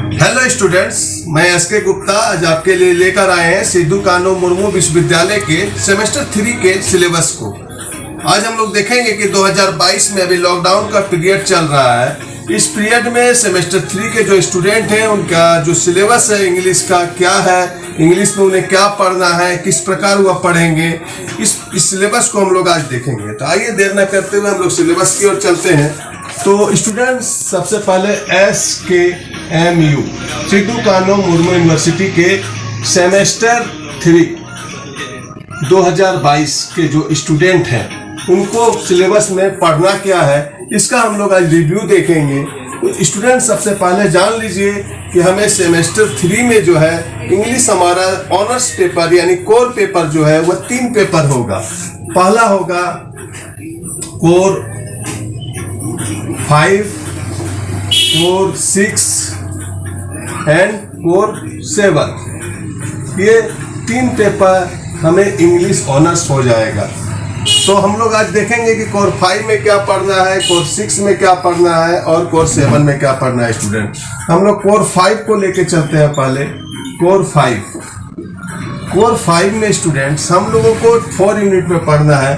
Hello students, मैं SK Gupta आज आपके लिए लेकर आए हैं सिद्धू कान्हू मुर्मू विश्वविद्यालय के सेमेस्टर 3 के सिलेबस को। आज हम लोग देखेंगे कि 2022 में अभी लॉकडाउन का पीरियड चल रहा है। इस पीरियड में सेमेस्टर 3 के जो स्टूडेंट हैं उनका जो सिलेबस है इंग्लिश का क्या है, इंग्लिश में उन्हें क्या पढ़ना है, किस प्रकार वह पढ़ेंगे, इस सिलेबस को हम लोग आज देखेंगे। तो आइए देर न करते हुए हम लोग सिलेबस की ओर चलते हैं। तो स्टूडेंट्स, सबसे पहले SKMU सिद्धू कान्हू मुर्मू यूनिवर्सिटी के सेमेस्टर 3 2022 के जो स्टूडेंट हैं उनको सिलेबस में पढ़ना क्या है, इसका हम लोग आज रिव्यू देखेंगे। तो स्टूडेंट, सबसे पहले जान लीजिए कि हमें सेमेस्टर 3 में जो है इंग्लिश हमारा ऑनर्स पेपर यानी कोर पेपर जो है वह 3 पेपर होगा। पहला होगा कोर 5, कोर 6 एंड कोर 7। ये 3 पेपर हमें इंग्लिश ऑनर्स हो जाएगा। तो हम लोग आज देखेंगे कि कोर 5 में क्या पढ़ना है, कोर 6 में क्या पढ़ना है और कोर 7 में क्या पढ़ना है। स्टूडेंट, हम लोग कोर 5 को लेके चलते हैं। पहले कोर 5 में स्टूडेंट्स हम लोगों को 4 यूनिट में पढ़ना है।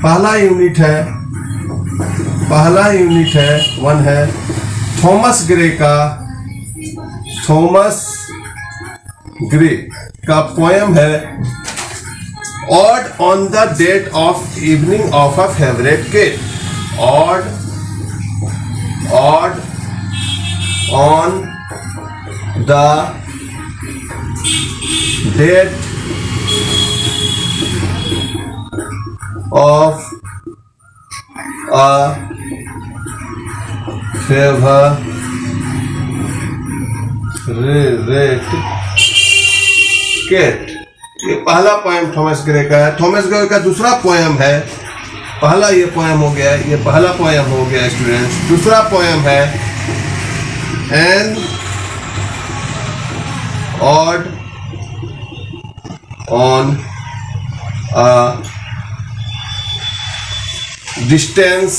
पहला यूनिट है 1 है थॉमस ग्रे का पोएम है ode on the death of evening of a favourite cat. Ode on the death of a favorite cat। ये पहला पोएम थॉमस ग्रे का है। थॉमस ग्रे का दूसरा पोएम है, पहला ये पोएम हो गया, ये पहला पोएम हो गया स्टूडेंट्स। दूसरा पोएम है an ode on a distant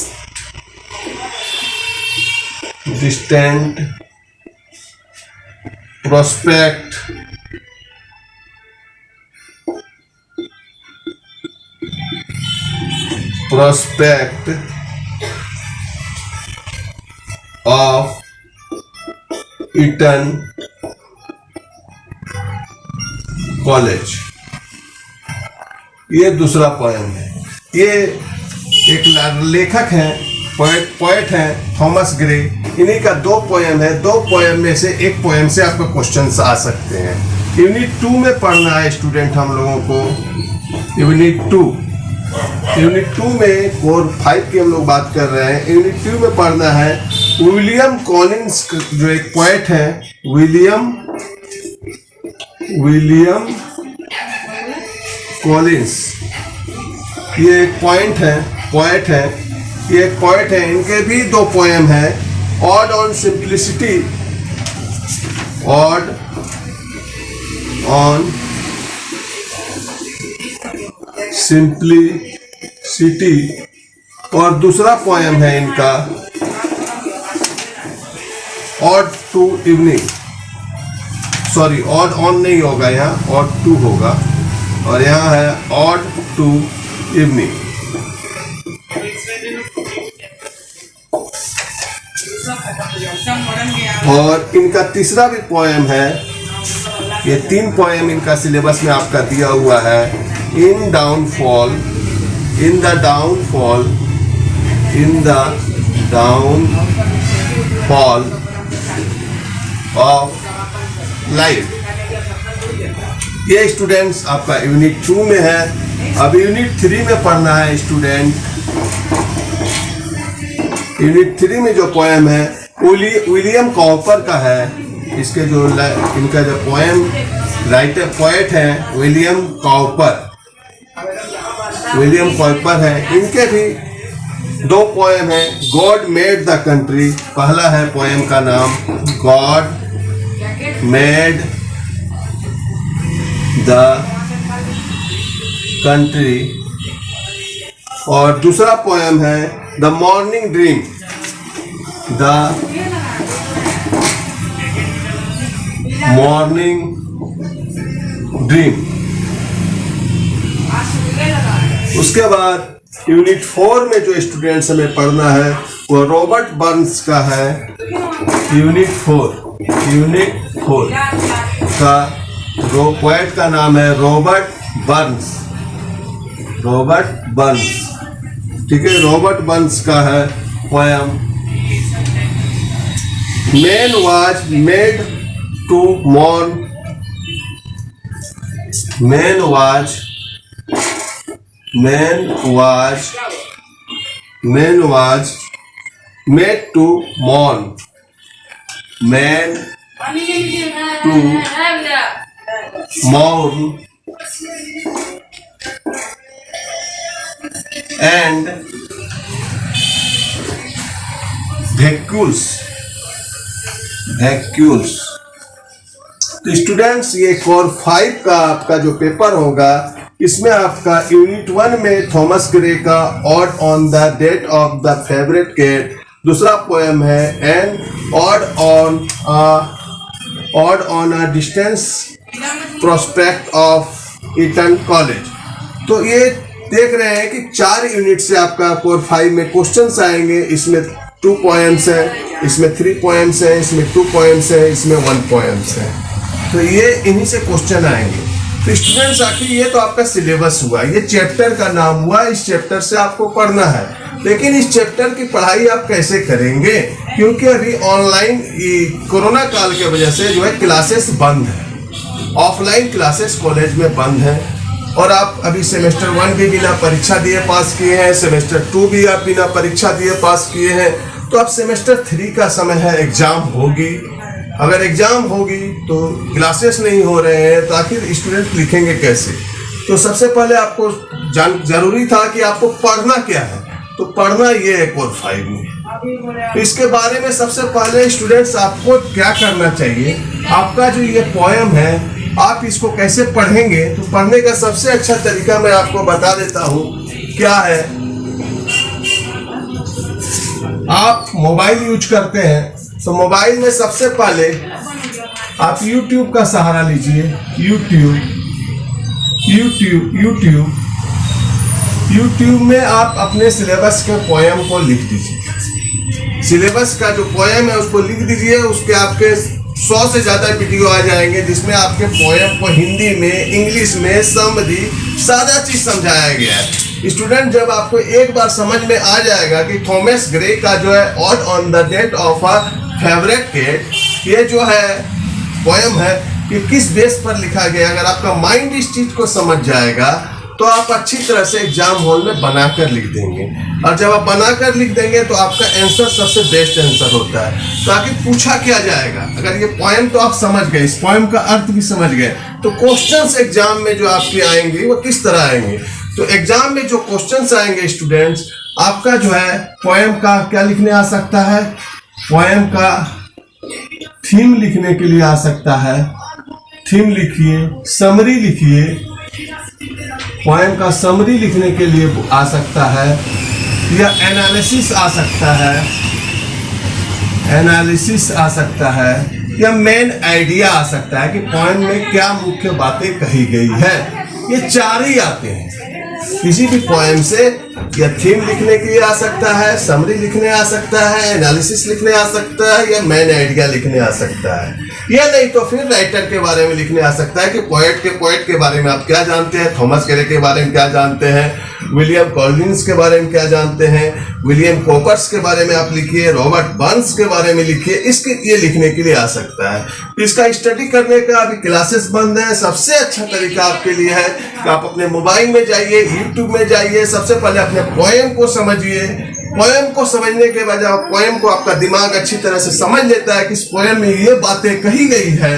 prospect of Eton College। ये दूसरा पोएम है। ये एक लेखक हैं, पोएट हैं थॉमस ग्रे। इन्हीं का 2 पोएम है। 2 पोएम में से एक पोएम से आपको क्वेश्चंस आ सकते हैं। यूनिट 2 में पढ़ना है स्टूडेंट हम लोगों को। यूनिट 2 में कोर 5 की हम लोग बात कर रहे हैं। यूनिट 2 में पढ़ना है विलियम कॉलिंस, जो एक पोएट है। विलियम कॉलिंस, ये एक पोएट है। ये एक पोएट है। इनके भी 2 पोएम है। ऑड ऑन सिंप्लिसिटी और दूसरा पोएम है इनका ode to evening. Sorry, ode on नहीं होगा, यहाँ ऑड टू होगा और यहाँ है ऑड टू इवनिंग। और इनका तीसरा भी पोएम है। ये 3 पोएम इनका सिलेबस में आपका दिया हुआ है। In the downfall of life. ये स्टूडेंट्स आपका यूनिट 2 में है। अब यूनिट 3 में पढ़ना है स्टूडेंट। यूनिट 3 में जो पोएम है विलियम कॉपर का है। इसके जो इनका जो पोएट है विलियम कॉपर है। इनके भी 2 पोएम है। गॉड मेड द कंट्री, पहला है पोएम का नाम गॉड मेड द कंट्री और दूसरा पोएम है the morning dream. The morning dream. उसके बाद यूनिट 4 में जो स्टूडेंट्स हमें पढ़ना है वो रॉबर्ट बर्न्स का है। यूनिट 4 का पोएट का नाम है रॉबर्ट बर्न्स। ठीक है, रॉबर्ट बर्न्स का है poem man was made to mourn. Man was made to mourn. Man to mourn and vacuous। तो स्टूडेंट्स ये कोर 5 का आपका जो पेपर होगा इसमें आपका यूनिट 1 में थॉमस ग्रे का ode on the death of the favourite cat. दूसरा पोएम है and ode on a distance prospect of Eton College. तो ये देख रहे हैं कि 4 यूनिट से आपका कोर 5 में क्वेश्चंस आएंगे। इसमें 2 पोएम्स है, इसमें 3 पोएम्स है, इसमें 2 पोएम्स है, इसमें 1 पोएम्स है। तो ये इन्हीं से क्वेश्चन आएंगे। तो स्टूडेंट्स आखिर ये तो आपका सिलेबस हुआ, ये चैप्टर का नाम हुआ, इस चैप्टर से आपको पढ़ना है। लेकिन इस चैप्टर की पढ़ाई आप कैसे करेंगे, क्योंकि अभी ऑनलाइन कोरोना काल के वजह से जो है क्लासेस बंद है, ऑफलाइन क्लासेस कॉलेज में बंद है। और आप अभी सेमेस्टर 1 भी बिना परीक्षा दिए पास किए हैं, सेमेस्टर 2 भी आप बिना परीक्षा दिए पास किए हैं। तो अब सेमेस्टर 3 का समय है, एग्जाम होगी। अगर एग्जाम होगी तो क्लासेस नहीं हो रहे हैं तो आखिर स्टूडेंट लिखेंगे कैसे। तो सबसे पहले आपको जरूरी था कि आपको पढ़ना क्या है। तो पढ़ना ये है कोर 5 में। तो इसके बारे में सबसे पहले स्टूडेंट्स आपको क्या करना चाहिए, आपका जो ये पोएम है आप इसको कैसे पढ़ेंगे। तो पढ़ने का सबसे अच्छा तरीका मैं आपको बता देता हूँ क्या है। आप मोबाइल यूज करते हैं तो मोबाइल में सबसे पहले आप YouTube का सहारा लीजिए। YouTube में आप अपने सिलेबस के पोएम को लिख दीजिए। सिलेबस का जो पोएम है उसको लिख दीजिए। उसके आपके 100 से ज़्यादा वीडियो आ जाएंगे जिसमें आपके पोएम को हिंदी में, इंग्लिश में, समरी सादा चीज़ समझाया गया है। स्टूडेंट जब आपको एक बार समझ में आ जाएगा कि थॉमस ग्रे का जो है ode on the death of a favourite cat, ये जो है पोएम है कि किस बेस पर लिखा गया, अगर आपका माइंड इस चीज को समझ जाएगा तो आप अच्छी तरह से एग्जाम हॉल में बनाकर लिख देंगे। और जब आप बनाकर लिख देंगे तो आपका आंसर सबसे बेस्ट आंसर होता है। तो आखिर पूछा क्या जाएगा, अगर ये पोएम तो आप समझ गए, इस पोएम का अर्थ भी समझ गए, तो क्वेश्चंस एग्जाम में जो आपके आएंगे वो किस तरह आएंगे। तो एग्जाम में जो क्वेश्चंस आएंगे स्टूडेंट्स, आपका जो है पोएम का क्या लिखने आ सकता है, पोएम का थीम लिखने के लिए आ सकता है। थीम लिखिए, समरी लिखिए, पोएम का समरी लिखने के लिए आ सकता है, या एनालिसिस आ सकता है, एनालिसिस आ सकता है, या मेन आइडिया आ सकता है कि पोएम में क्या मुख्य बातें कही गई है। ये 4 ही आते हैं किसी भी पोएम से। या थीम लिखने के लिए आ सकता है, समरी लिखने आ सकता है, एनालिसिस लिखने आ सकता है, या मेन आइडिया लिखने आ सकता है। या नहीं तो फिर राइटर के बारे में लिखने आ सकता है कि पोएट के बारे में आप क्या जानते हैं, थॉमस ग्रे के बारे में क्या जानते हैं, विलियम कॉलिंस के बारे में क्या जानते हैं, विलियम कॉपर्स के बारे में आप लिखिए, रॉबर्ट बर्न्स के बारे में लिखिए। इसके ये लिखने के लिए आ सकता है। इसका स्टडी करने का अभी क्लासेस बंद है। सबसे अच्छा तरीका आपके लिए है कि आप अपने मोबाइल में जाइए, यूट्यूब में जाइए, सबसे पहले अपने पोएम को समझिए। पोएम को समझने के बाद जब पोएम को आपका दिमाग अच्छी तरह से समझ लेता है कि इस पोएम में ये बातें कही गई है,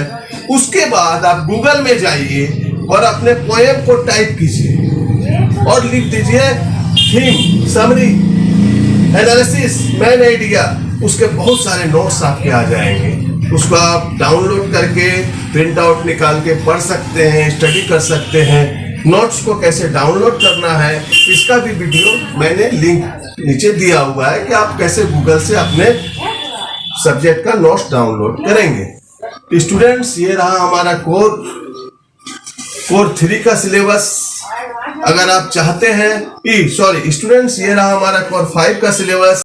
उसके बाद आप गूगल में जाइए और अपने पोएम को टाइप कीजिए और लिख दीजिए theme, summary, analysis, main idea. उसके बहुत सारे नोट्स आपके आ जाएंगे। उसको आप डाउनलोड करके प्रिंट आउट निकाल के पढ़ सकते हैं, स्टडी कर सकते हैं। नोट्स को कैसे डाउनलोड करना है इसका भी वीडियो मैंने लिंक नीचे दिया हुआ है कि आप कैसे गूगल से अपने सब्जेक्ट का नोट्स डाउनलोड करेंगे। स्टूडेंट्स ये रहा हमारा कोर 3 का सिलेबस। अगर आप चाहते हैं स्टूडेंट्स ये रहा हमारा कोर 5 का सिलेबस।